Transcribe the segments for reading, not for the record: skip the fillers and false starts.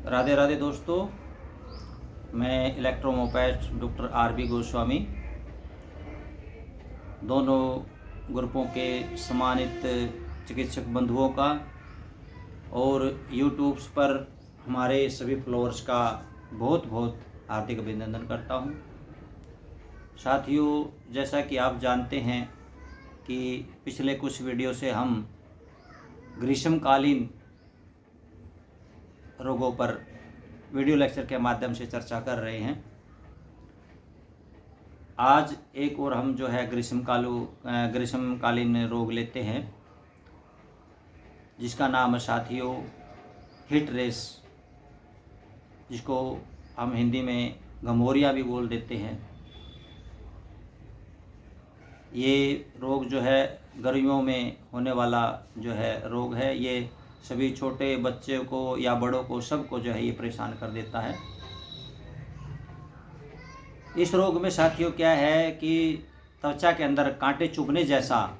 राधे राधे दोस्तों, मैं इलेक्ट्रोमोपैथ doctor RB. Goswami दोनों ग्रुपों के सम्मानित चिकित्सक बंधुओं का और यूट्यूब पर हमारे सभी फॉलोअर्स का बहुत बहुत हार्दिक अभिनंदन करता हूं। साथियों, जैसा कि आप जानते हैं कि पिछले कुछ वीडियो से हम ग्रीष्मकालीन रोगों पर वीडियो लेक्चर के माध्यम से चर्चा कर रहे हैं। आज एक और हम जो है ग्रीष्मकालीन रोग लेते हैं, जिसका नाम है साथियों हीट रेस, जिसको हम हिंदी में घमौरिया भी बोल देते हैं। ये रोग जो है गर्मियों में होने वाला जो है रोग है। ये सभी छोटे बच्चे को या बड़ों को सबको जो है ये परेशान कर देता है। इस रोग में साथियों क्या है कि त्वचा के अंदर कांटे चुभने जैसा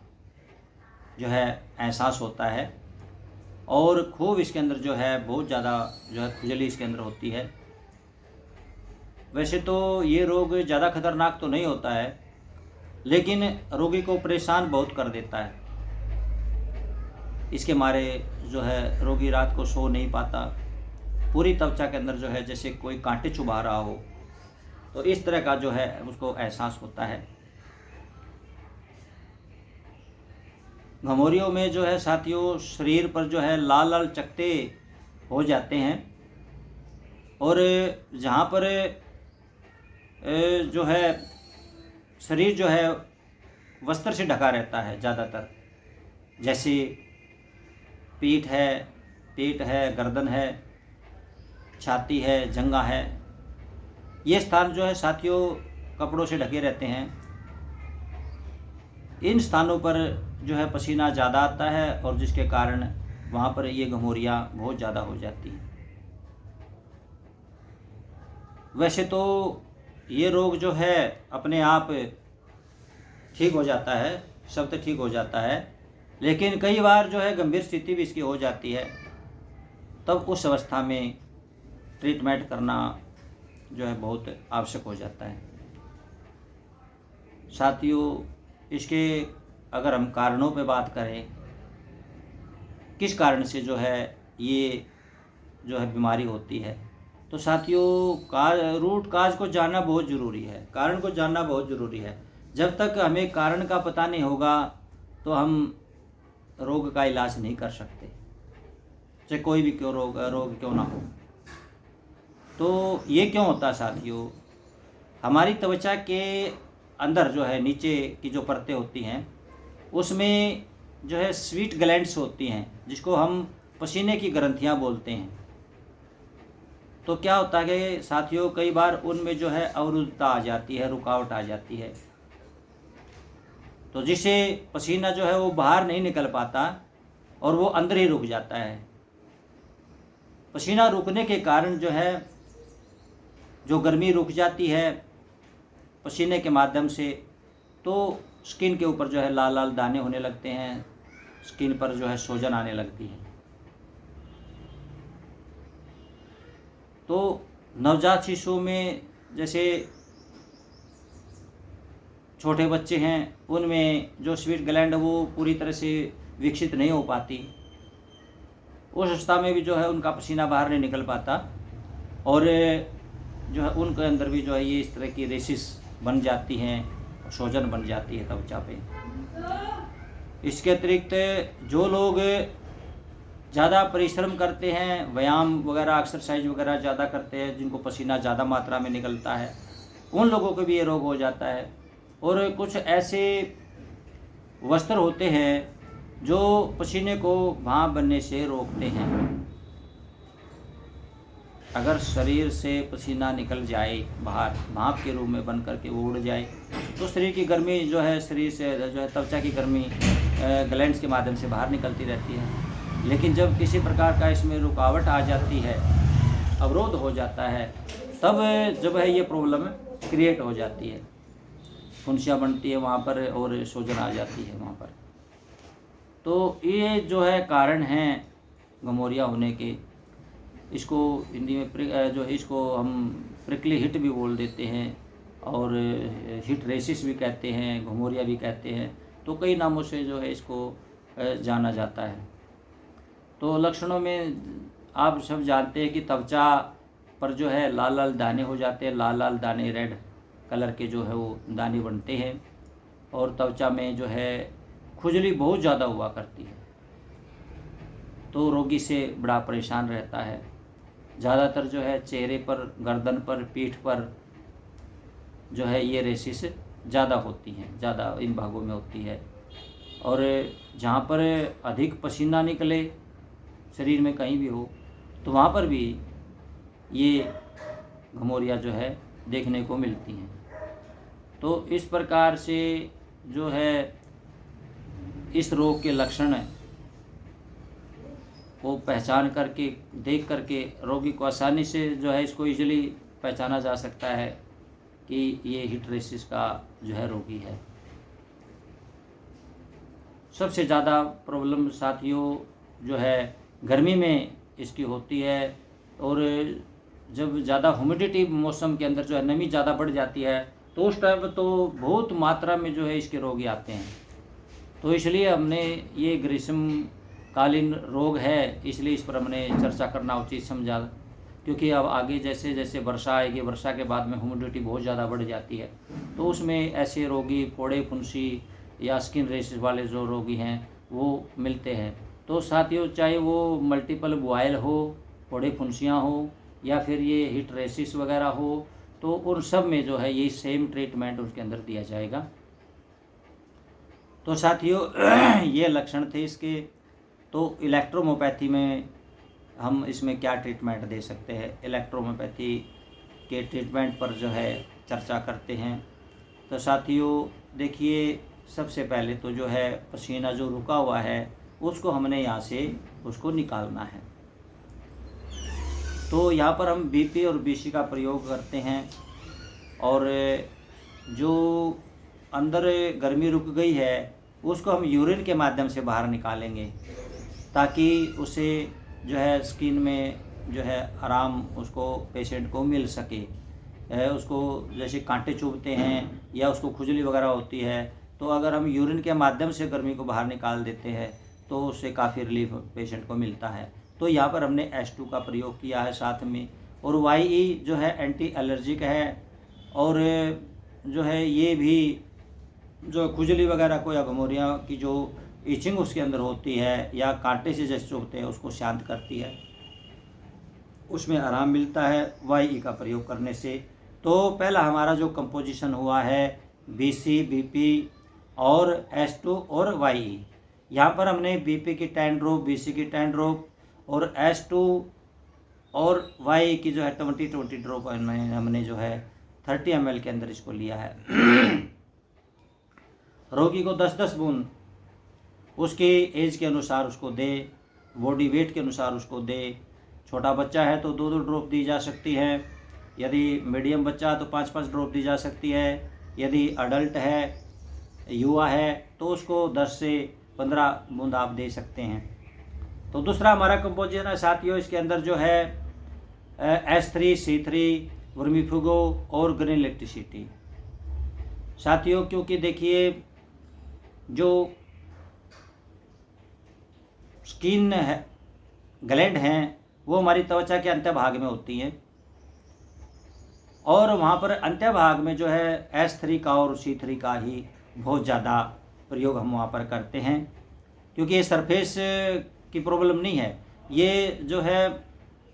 जो है एहसास होता है और खूब इसके अंदर जो है बहुत ज़्यादा जो है खुजली इसके अंदर होती है। वैसे तो ये रोग ज़्यादा खतरनाक तो नहीं होता है, लेकिन रोगी को परेशान बहुत कर देता है। इसके मारे जो है रोगी रात को सो नहीं पाता। पूरी त्वचा के अंदर जो है जैसे कोई कांटे चुभा रहा हो, तो इस तरह का जो है उसको एहसास होता है। घमौरियों में जो है साथियों शरीर पर जो है लाल लाल चकत्ते हो जाते हैं और जहाँ पर जो है शरीर जो है वस्त्र से ढका रहता है ज़्यादातर, जैसे पीठ है, गर्दन है, छाती है, जंघा है। ये स्थान जो है साथियों कपड़ों से ढके रहते हैं। इन स्थानों पर जो है पसीना ज़्यादा आता है और जिसके कारण वहाँ पर ये घमौरियाँ बहुत ज़्यादा हो जाती हैं। वैसे तो ये रोग जो है अपने आप ठीक हो जाता है, सब तो ठीक हो जाता है, लेकिन कई बार जो है गंभीर स्थिति भी इसकी हो जाती है। तब उस अवस्था में ट्रीटमेंट करना जो है बहुत आवश्यक हो जाता है। साथियों, इसके अगर हम कारणों पे बात करें, किस कारण से जो है ये जो है बीमारी होती है, तो साथियों रूट काज को जानना बहुत ज़रूरी है, कारण को जानना बहुत ज़रूरी है। जब तक हमें कारण का पता नहीं होगा तो हम रोग का इलाज नहीं कर सकते, चाहे कोई भी रोग क्यों ना हो। तो ये क्यों होता है साथियों? हमारी त्वचा के अंदर जो है नीचे की जो परतें होती हैं उसमें जो है स्वीट ग्लैंड्स होती हैं, जिसको हम पसीने की ग्रंथियां बोलते हैं। तो क्या होता है कि साथियों कई बार उनमें जो है अवरुद्धता आ जाती है, रुकावट आ जाती है, तो जिससे पसीना जो है वो बाहर नहीं निकल पाता और वो अंदर ही रुक जाता है। पसीना रुकने के कारण जो है जो गर्मी रुक जाती है पसीने के माध्यम से, तो स्किन के ऊपर जो है लाल लाल दाने होने लगते हैं, स्किन पर जो है सूजन आने लगती है। तो नवजात शिशु में जैसे छोटे बच्चे हैं उनमें जो स्वीट ग्लैंड वो पूरी तरह से विकसित नहीं हो पाती। उस अवस्था में भी जो है उनका पसीना बाहर नहीं निकल पाता और जो है उनके अंदर भी जो है ये इस तरह की रेसिस बन जाती हैं, सूजन बन जाती है त्वचा पे। इसके अतिरिक्त जो लोग ज़्यादा परिश्रम करते हैं, व्यायाम वगैरह एक्सरसाइज वगैरह ज़्यादा करते हैं, जिनको पसीना ज़्यादा मात्रा में निकलता है, उन लोगों को भी ये रोग हो जाता है। और कुछ ऐसे वस्त्र होते हैं जो पसीने को भाप बनने से रोकते हैं। अगर शरीर से पसीना निकल जाए बाहर, भाप के रूप में बन करके वो उड़ जाए, तो शरीर की गर्मी जो है शरीर से जो है त्वचा की गर्मी ग्लैंड्स के माध्यम से बाहर निकलती रहती है। लेकिन जब किसी प्रकार का इसमें रुकावट आ जाती है, अवरोध हो जाता है, तब जब है ये प्रॉब्लम क्रिएट हो जाती है, फुंसियाँ बनती है वहाँ पर और सूजन आ जाती है वहाँ पर। तो ये जो है कारण हैं घमौरिया होने के। इसको हिंदी में जो है इसको हम प्रिकली हिट भी बोल देते हैं और हिट रेसिस भी कहते हैं, घुमोरिया भी कहते हैं। तो कई नामों से जो है इसको जाना जाता है। तो लक्षणों में आप सब जानते हैं कि त्वचा पर जो है लाल लाल दाने हो जाते हैं, लाल लाल दाने रेड कलर के जो है वो दाने बनते हैं, और त्वचा में जो है खुजली बहुत ज़्यादा हुआ करती है। तो रोगी से बड़ा परेशान रहता है। ज़्यादातर जो है चेहरे पर, गर्दन पर, पीठ पर जो है ये रेसिस ज़्यादा होती हैं, ज़्यादा इन भागों में होती है। और जहाँ पर अधिक पसीना निकले शरीर में कहीं भी हो तो वहाँ पर भी ये घुमोरिया जो है देखने को मिलती हैं। तो इस प्रकार से जो है इस रोग के लक्षण वो पहचान करके, देख करके रोगी को आसानी से जो है इसको इजीली पहचाना जा सकता है कि ये हिट रेसिस का जो है रोगी है। सबसे ज़्यादा प्रॉब्लम साथियों जो है गर्मी में इसकी होती है, और जब ज़्यादा ह्यूमिडिटी मौसम के अंदर जो है नमी ज़्यादा बढ़ जाती है तो उस टाइम तो बहुत मात्रा में जो है इसके रोगी आते हैं। तो इसलिए हमने ये ग्रीष्मकालीन रोग है, इसलिए इस पर हमने चर्चा करना उचित समझा, क्योंकि अब आगे जैसे जैसे वर्षा आएगी, वर्षा के बाद में ह्यूमिडिटी बहुत ज़्यादा बढ़ जाती है, तो उसमें ऐसे रोगी, फोड़े फुंसी या स्किन रेसिस वाले जो रोगी हैं वो मिलते हैं। तो साथियों चाहे वो मल्टीपल बॉयल हो, फोड़े फुंसियाँ हो, या फिर ये हिट रेसिस वगैरह हो, तो उन सब में जो है ये सेम ट्रीटमेंट उसके अंदर दिया जाएगा। तो साथियों ये लक्षण थे इसके। तो इलेक्ट्रोहोम्योपैथी में हम इसमें क्या ट्रीटमेंट दे सकते हैं, इलेक्ट्रोहोम्योपैथी के ट्रीटमेंट पर जो है चर्चा करते हैं। तो साथियों देखिए, सबसे पहले तो जो है पसीना जो रुका हुआ है उसको हमने यहाँ से उसको निकालना है। तो यहाँ पर हम बीपी और बीसी का प्रयोग करते हैं, और जो अंदर गर्मी रुक गई है उसको हम यूरिन के माध्यम से बाहर निकालेंगे, ताकि उसे जो है स्किन में जो है आराम उसको पेशेंट को मिल सके। उसको जैसे कांटे चुभते हैं या उसको खुजली वगैरह होती है, तो अगर हम यूरिन के माध्यम से गर्मी को बाहर निकाल देते हैं तो उससे काफ़ी रिलीफ पेशेंट को मिलता है। तो यहाँ पर हमने H2 का प्रयोग किया है साथ में, और YE जो है एंटी एलर्जिक है, और जो है ये भी जो खुजली वगैरह को या घुमोरिया की जो इचिंग उसके अंदर होती है या कांटे से जैसे चुभते हैं उसको शांत करती है, उसमें आराम मिलता है YE का प्रयोग करने से। तो पहला हमारा जो कंपोजिशन हुआ है BC, BP और H2 और YE। यहाँ पर हमने BP की 10 ड्रॉप, BC की 10 ड्रॉप और H2 और YE की जो है 20 ड्रॉप हमने जो है 30 ml के अंदर इसको लिया है। रोगी को 10-10 बूंद उसके एज के अनुसार उसको दे, बॉडी वेट के अनुसार उसको दे। छोटा बच्चा है तो 2-2 ड्रॉप दी जा सकती है, यदि मीडियम बच्चा तो 5-5 ड्रॉप दी जा सकती है, यदि अडल्ट है, युवा है, तो उसको 10 से 15 बूंद आप दे सकते हैं। तो दूसरा हमारा कंपोजिशन है साथियों, इसके अंदर जो है H3C3 वर्मीफुगो और ग्रीन इलेक्ट्रिसिटी। साथियों क्योंकि देखिए जो स्किन है, ग्लैंड हैं, वो हमारी त्वचा के अंत्य भाग में होती हैं, और वहाँ पर अंत्य भाग में जो है H3 का और C3 का ही बहुत ज़्यादा प्रयोग हम वहाँ पर करते हैं, क्योंकि ये सरफेस की प्रॉब्लम नहीं है, ये जो है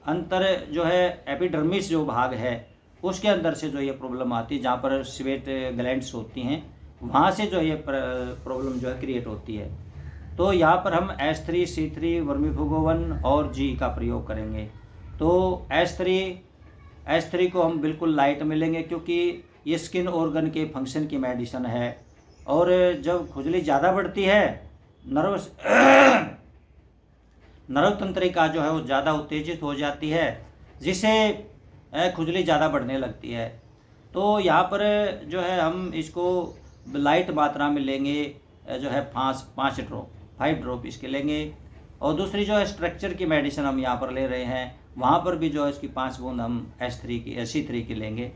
अंतर जो है एपिडर्मिस जो भाग है उसके अंदर से जो ये प्रॉब्लम आती है, जहाँ पर स्वेट ग्लैंड्स होती हैं, वहाँ से जो ये प्रॉब्लम जो है क्रिएट होती है। तो यहाँ पर हम H3C3 वर्मीफुगो1 और G का प्रयोग करेंगे। तो H3 को हम बिल्कुल लाइट में लेंगे, क्योंकि ये स्किन ऑर्गन के फंक्शन की मेडिसिन है, और जब खुजली ज़्यादा बढ़ती है नर्व तंत्रिका जो है वो ज़्यादा उत्तेजित हो जाती है, जिससे खुजली ज़्यादा बढ़ने लगती है। तो यहाँ पर जो है हम इसको लाइट मात्रा में लेंगे, जो है 5 ड्रॉप इसके लेंगे। और दूसरी जो है स्ट्रक्चर की मेडिसिन हम यहाँ पर ले रहे हैं, वहाँ पर भी जो है इसकी 5 बूंद हम C3 की लेंगे।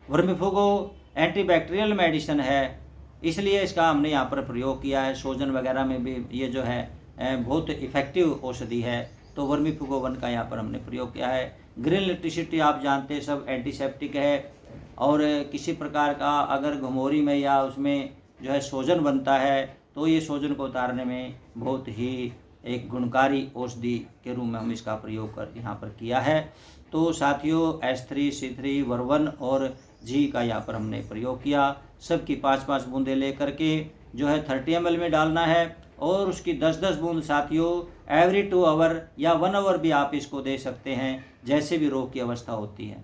वर्मीफुगो एंटीबैक्टीरियल मेडिसिन है, इसलिए इसका हमने यहाँ पर प्रयोग किया है। सोजन वगैरह में भी ये जो है बहुत इफ़ेक्टिव औषधि है, तो वर्मीफुगो 1 का यहाँ पर हमने प्रयोग किया है। ग्रीन इलेक्ट्रिसिटी आप जानते हैं सब एंटीसेप्टिक है, और किसी प्रकार का अगर घमौरी में या उसमें जो है सोजन बनता है तो ये सोजन को उतारने में बहुत ही एक गुणकारी औषधि के रूप में हम इसका प्रयोग कर यहाँ पर किया है। तो साथियों S3, C3, वर्वन और G का यहाँ पर हमने प्रयोग किया। सबकी 5-5 बूंदें लेकर के जो है 30 ml में डालना है, और उसकी 10-10 बूंद साथियों एवरी 2 आवर या 1 आवर भी आप इसको दे सकते हैं, जैसे भी रोग की अवस्था होती है।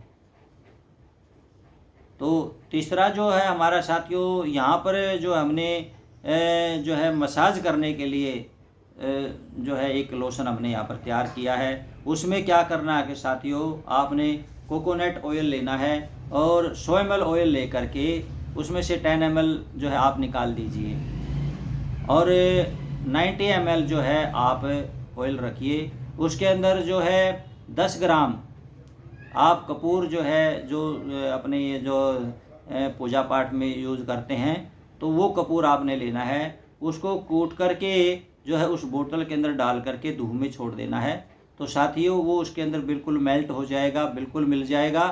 तो तीसरा जो है हमारा साथियों यहाँ पर जो हमने जो है मसाज करने के लिए जो है एक लोशन हमने यहाँ पर तैयार किया है। उसमें क्या करना है कि साथियों आपने कोकोनट ऑयल लेना है और 100 ml ऑयल लेकर के उसमें से 10 ml जो है आप निकाल दीजिए, और 90 ml जो है आप ऑयल रखिए। उसके अंदर जो है 10 ग्राम आप कपूर जो है जो अपने ये जो पूजा पाठ में यूज़ करते हैं, तो वो कपूर आपने लेना है। उसको कूट करके जो है उस बोतल के अंदर डाल करके धूप में छोड़ देना है। तो साथियों वो उसके अंदर बिल्कुल मेल्ट हो जाएगा, बिल्कुल मिल जाएगा।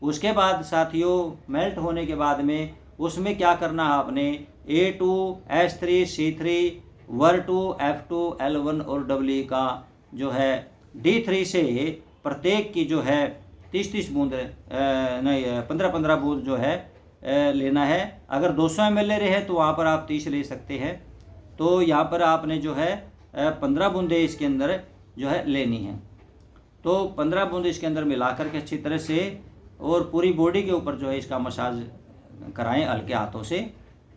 उसके बाद साथियों मेल्ट होने के बाद में उसमें क्या करना है आपने A2, S3, C3, WR2, F2, L1 और WE का जो है D3 से प्रत्येक की जो है 30-30 बूंद नहीं 15-15 बूंद जो है लेना है। अगर 200 ml ले रहे हैं तो वहाँ पर आप 30 ले सकते हैं। तो यहाँ पर आपने जो है 15 बूंदें इसके अंदर जो है लेनी है। तो 15 बूंद इसके अंदर मिलाकर के अच्छी तरह से और पूरी बॉडी के ऊपर जो है इसका मसाज कराएं हल्के हाथों से,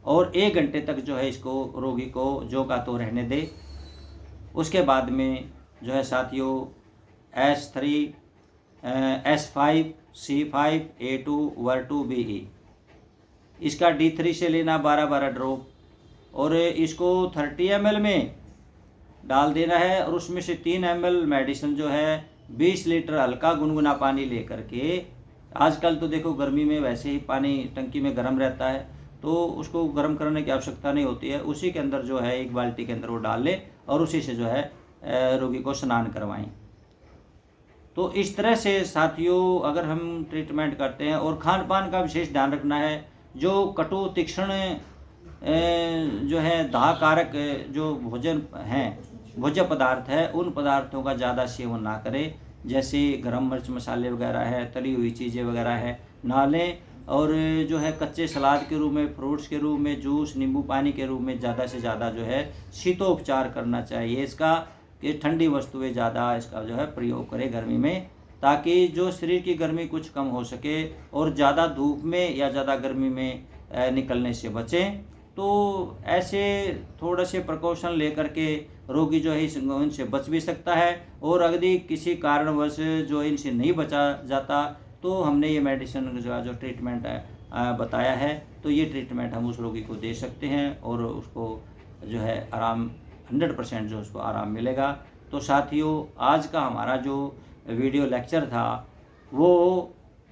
और 1 घंटे तक जो है इसको रोगी को जो का तो रहने दें। उसके बाद में जो है साथियों S3, S5, C5, A2, WR2, BE इसका D3 से लेना 12-12 ड्रॉप, और इसको 30 ml में डाल देना है, और उसमें से 3 ml मेडिसिन जो है 20 लीटर हल्का गुनगुना पानी लेकर के, आजकल तो देखो गर्मी में वैसे ही पानी टंकी में गर्म रहता है तो उसको गर्म करने की आवश्यकता नहीं होती है, उसी के अंदर जो है 1 बाल्टी के अंदर वो डाल ले और उसी से जो है रोगी को स्नान करवाएं। तो इस तरह से साथियों अगर हम ट्रीटमेंट करते हैं, और खान पान का विशेष ध्यान रखना है। जो कटु तीक्ष्ण जो है दाह कारक जो भोजन हैं, भोज्य पदार्थ है, उन पदार्थों का ज़्यादा सेवन ना करें। जैसे गरम मिर्च मसाले वगैरह है, तली हुई चीज़ें वगैरह है ना लें, और जो है कच्चे सलाद के रूप में, फ्रूट्स के रूप में, जूस, नींबू पानी के रूप में ज़्यादा से ज़्यादा जो है शीतोपचार करना चाहिए इसका, कि ठंडी वस्तुएं ज़्यादा इसका जो है प्रयोग करें गर्मी में, ताकि जो शरीर की गर्मी कुछ कम हो सके, और ज़्यादा धूप में या ज़्यादा गर्मी में निकलने से बचें। तो ऐसे थोड़े से प्रिकॉशन लेकर के रोगी जो है इनसे बच भी सकता है, और यदि किसी कारणवश जो इनसे नहीं बचा जाता तो हमने ये मेडिसिन जो ट्रीटमेंट बताया है, तो ये ट्रीटमेंट हम उस रोगी को दे सकते हैं, और उसको जो है आराम 100% जो उसको आराम मिलेगा। तो साथियों आज का हमारा जो वीडियो लेक्चर था वो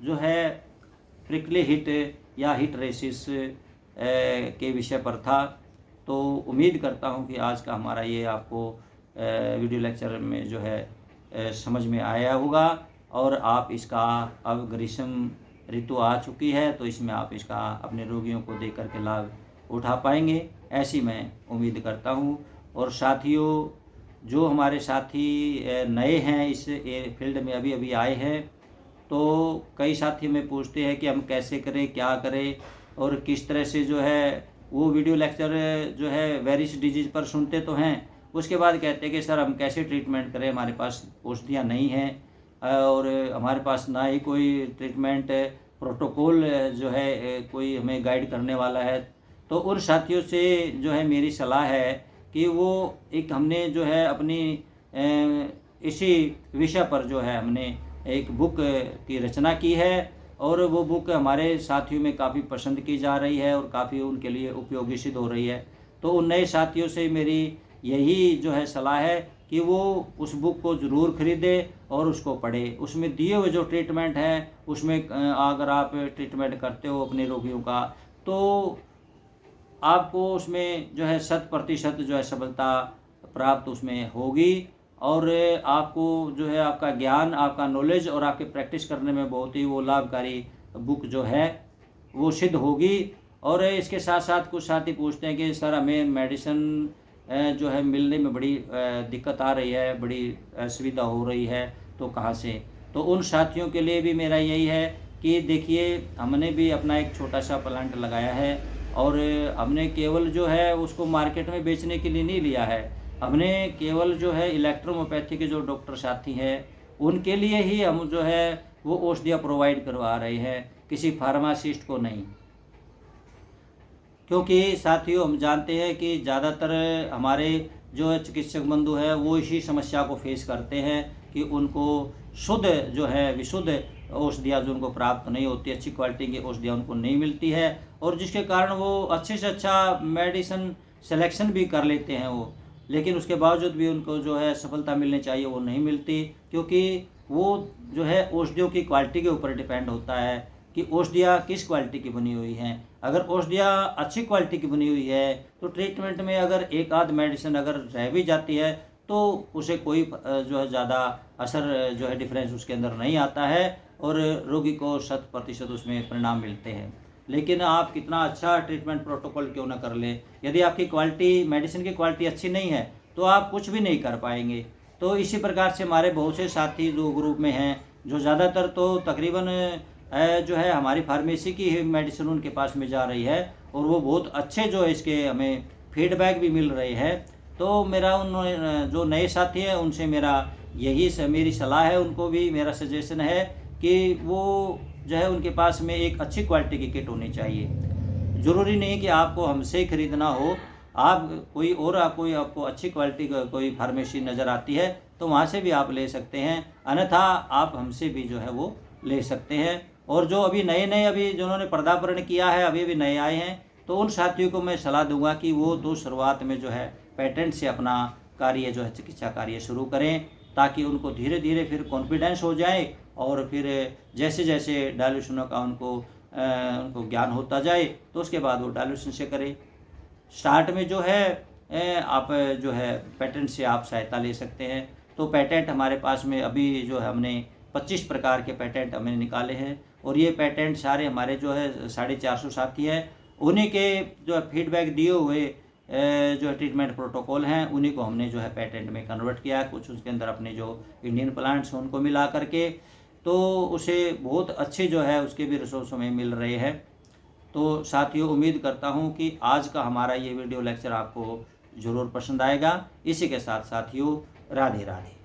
जो है प्रिकली हिट या हिट रेसिस के विषय पर था। तो उम्मीद करता हूं कि आज का हमारा ये आपको वीडियो लेक्चर में जो है समझ में आया होगा, और आप इसका अब ग्रीष्म ऋतु आ चुकी है तो इसमें आप इसका अपने रोगियों को देकर के लाभ उठा पाएंगे, ऐसी मैं उम्मीद करता हूं। और साथियों जो हमारे साथी नए हैं इस फील्ड में अभी अभी आए हैं, तो कई साथी हमें पूछते हैं कि हम कैसे करें, क्या करें, और किस तरह से जो है वो वीडियो लेक्चर जो है वेरियस डिजीज़ पर सुनते तो हैं, उसके बाद कहते हैं कि सर हम कैसे ट्रीटमेंट करें, हमारे पास औषधियाँ नहीं हैं और हमारे पास ना ही कोई ट्रीटमेंट प्रोटोकॉल जो है कोई हमें गाइड करने वाला है। तो उन साथियों से जो है मेरी सलाह है कि वो एक हमने जो है अपनी इसी विषय पर जो है हमने एक बुक की रचना की है, और वो बुक हमारे साथियों में काफ़ी पसंद की जा रही है और काफ़ी उनके लिए उपयोगी सिद्ध हो रही है। तो उन नए साथियों से मेरी यही जो है सलाह है कि वो उस बुक को ज़रूर ख़रीदे और उसको पढ़े। उसमें दिए हुए जो ट्रीटमेंट हैं, उसमें अगर आप ट्रीटमेंट करते हो अपने रोगियों का, तो आपको उसमें जो है 100% जो है सफलता प्राप्त उसमें होगी। और आपको जो है आपका ज्ञान, आपका नॉलेज और आपके प्रैक्टिस करने में बहुत ही वो लाभकारी बुक जो है वो सिद्ध होगी। और इसके साथ साथ कुछ साथी पूछते हैं कि सर हमें मेडिसिन जो है मिलने में बड़ी दिक्कत आ रही है, बड़ी असुविधा हो रही है, तो कहाँ से? तो उन साथियों के लिए भी मेरा यही है कि देखिए, हमने भी अपना एक छोटा सा प्लांट लगाया है और हमने केवल जो है उसको मार्केट में बेचने के लिए नहीं लिया है। हमने केवल जो है इलेक्ट्रोहोम्योपैथी के जो डॉक्टर साथी हैं उनके लिए ही हम जो है वो औषधियाँ प्रोवाइड करवा रहे हैं, किसी फार्मासिस्ट को नहीं। क्योंकि साथियों, हम जानते हैं कि ज़्यादातर हमारे जो चिकित्सक बंधु हैं वो इसी समस्या को फेस करते हैं कि उनको शुद्ध जो है विशुद्ध औषधियाँ जो उनको प्राप्त नहीं होती, अच्छी क्वालिटी की औषधियाँ उनको नहीं मिलती है, और जिसके कारण वो अच्छे से अच्छा मेडिसिन सिलेक्शन भी कर लेते हैं वो, लेकिन उसके बावजूद भी उनको जो है सफलता मिलनी चाहिए वो नहीं मिलती। क्योंकि वो जो है औषधियों की क्वालिटी के ऊपर डिपेंड होता है कि औषधियाँ किस क्वालिटी की बनी हुई हैं। अगर औषधियाँ अच्छी क्वालिटी की बनी हुई है तो ट्रीटमेंट में अगर एक आध मेडिसिन अगर रह भी जाती है तो उसे कोई जो है ज़्यादा असर जो है डिफरेंस उसके अंदर नहीं आता है और रोगी को 100% उसमें परिणाम मिलते हैं। लेकिन आप कितना अच्छा ट्रीटमेंट प्रोटोकॉल क्यों ना कर लें, यदि आपकी क्वालिटी, मेडिसिन की क्वालिटी अच्छी नहीं है तो आप कुछ भी नहीं कर पाएंगे। तो इसी प्रकार से हमारे बहुत से साथी जो ग्रुप में हैं, जो ज़्यादातर तो तकरीबन जो है हमारी फार्मेसी की ही मेडिसिन उनके पास में जा रही है और वो बहुत अच्छे जो है इसके हमें फीडबैक भी मिल रहे हैं। तो मेरा उन जो नए साथी हैं उनसे मेरा मेरी सलाह है, उनको भी मेरा सजेशन है कि वो जो है उनके पास में एक अच्छी क्वालिटी की किट होनी चाहिए। ज़रूरी नहीं कि आपको हमसे ही खरीदना हो, आप कोई आपको अच्छी क्वालिटी का कोई फार्मेसी नज़र आती है तो वहाँ से भी आप ले सकते हैं, अन्यथा आप हमसे भी जो है वो ले सकते हैं। और जो अभी नए अभी जिन्होंने पदार्पण किया है, अभी नए आए हैं, तो उन साथियों को मैं सलाह दूंगा कि वो तो शुरुआत में जो है पेटेंट से अपना कार्य जो है चिकित्सा कार्य शुरू करें, ताकि उनको धीरे धीरे फिर कॉन्फिडेंस हो जाए और फिर जैसे जैसे डायल्यूशनों का उनको ज्ञान होता जाए तो उसके बाद वो डायल्यूशन से करें। स्टार्ट में जो है आप जो है पेटेंट से आप सहायता ले सकते हैं। तो पेटेंट हमारे पास में अभी जो है हमने 25 प्रकार के पेटेंट हमने निकाले हैं और ये पेटेंट सारे हमारे जो है 450 साथी हैं, उन्हीं के जो है फीडबैक दिए हुए जो है ट्रीटमेंट प्रोटोकॉल हैं उन्हीं को हमने जो है पेटेंट में कन्वर्ट किया है। कुछ उसके अंदर अपने जो इंडियन प्लांट्स हैं उनको मिला करके, तो उसे बहुत अच्छे जो है उसके भी रिसोर्स हमें मिल रहे हैं। तो साथियों, उम्मीद करता हूँ कि आज का हमारा ये वीडियो लेक्चर आपको ज़रूर पसंद आएगा। इसी के साथ साथियों, राधे राधे।